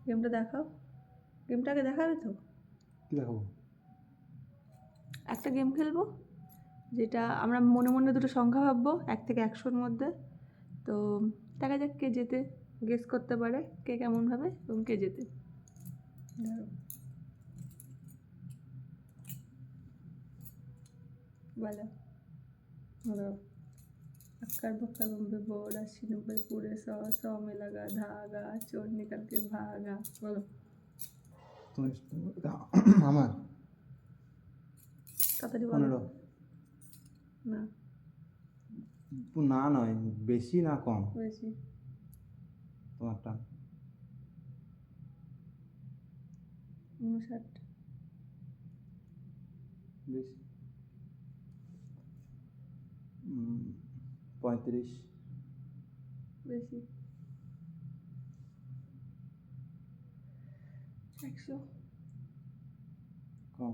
গেমটা দেখাও, গেমটাকে দেখাবে তো? কি দেখাবো? একটা গেম খেলবো যেটা আমরা মনে মনে দুটো সংখ্যা ভাববো 1 থেকে 100-র মধ্যে। তো দেখা যাক কে জেতে, গেস করতে পারে কে কেমন ভাবে এবং কে জেতে। ধরো বলো, ধরো अक्कर बक्कर बम्बे बोल 80-90 पूरे 100 में लगा धागा चोर निकल के भागा। बोलो তুমি আমার তাড়াতাড়ি বলো। 15। না না নয়, বেশি না কম? বেশি। তোমারটা 59। বেশি। 35। বেশি। 100। কম।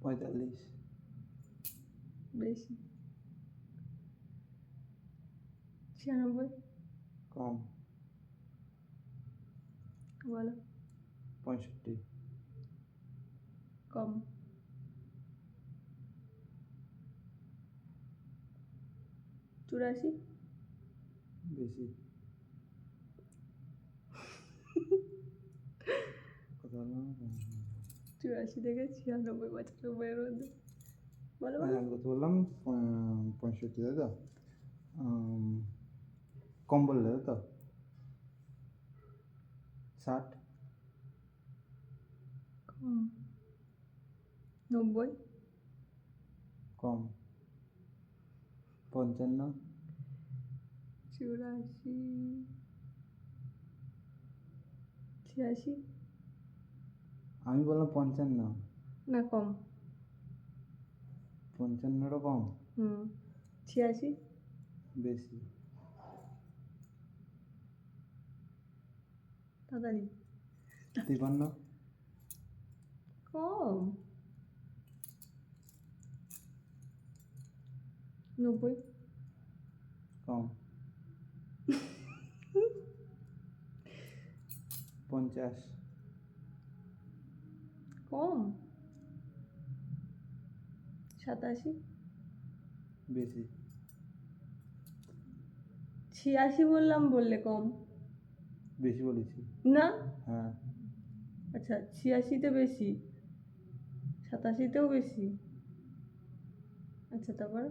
45। বেশি। 96। কম। বলো। 65। কম। 84। বেশি। কত হলো? 84 থেকে 96 95-এর মধ্যে। বলো বলো। আমি কত বললাম? 65, তাই তো? কম বললে তাই তো? 60। কম। 90। কম। 55। 84। 86। আমি বললাম 55। না কম। 55টা কম। 86। বেশি। তাড়াতাড়ি। 53। কম। 90। কম। 50। কম। 87। বেশি। 86 বললাম, বললে কম। বেশি বলেছি। না হ্যাঁ। আচ্ছা 86-তে বেশি, 87-তেও বেশি। আচ্ছা তারপর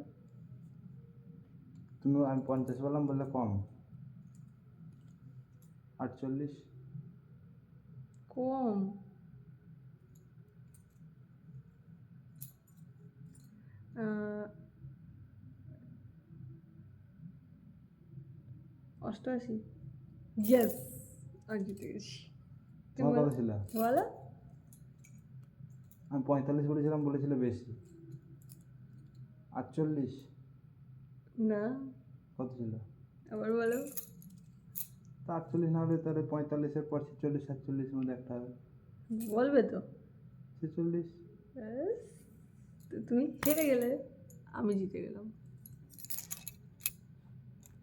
তুমি, আমি 50 বললাম, বললে কম। 48। কম। 88। ইয়েস, আমি জিতে গেছি। তোমার কত ছিল? বলো। আমি 45 বলেছিলাম, বলেছিল বেশি। 48। না কত ছিল? আবার বলো। তা 48 না হলে তাহলে 45-এর পর 46, 47 মধ্যে একটা হবে। বলবে তো। 46। ব্যাস, তো তুমি হেরে গেলে, আমি জিতে গেলাম।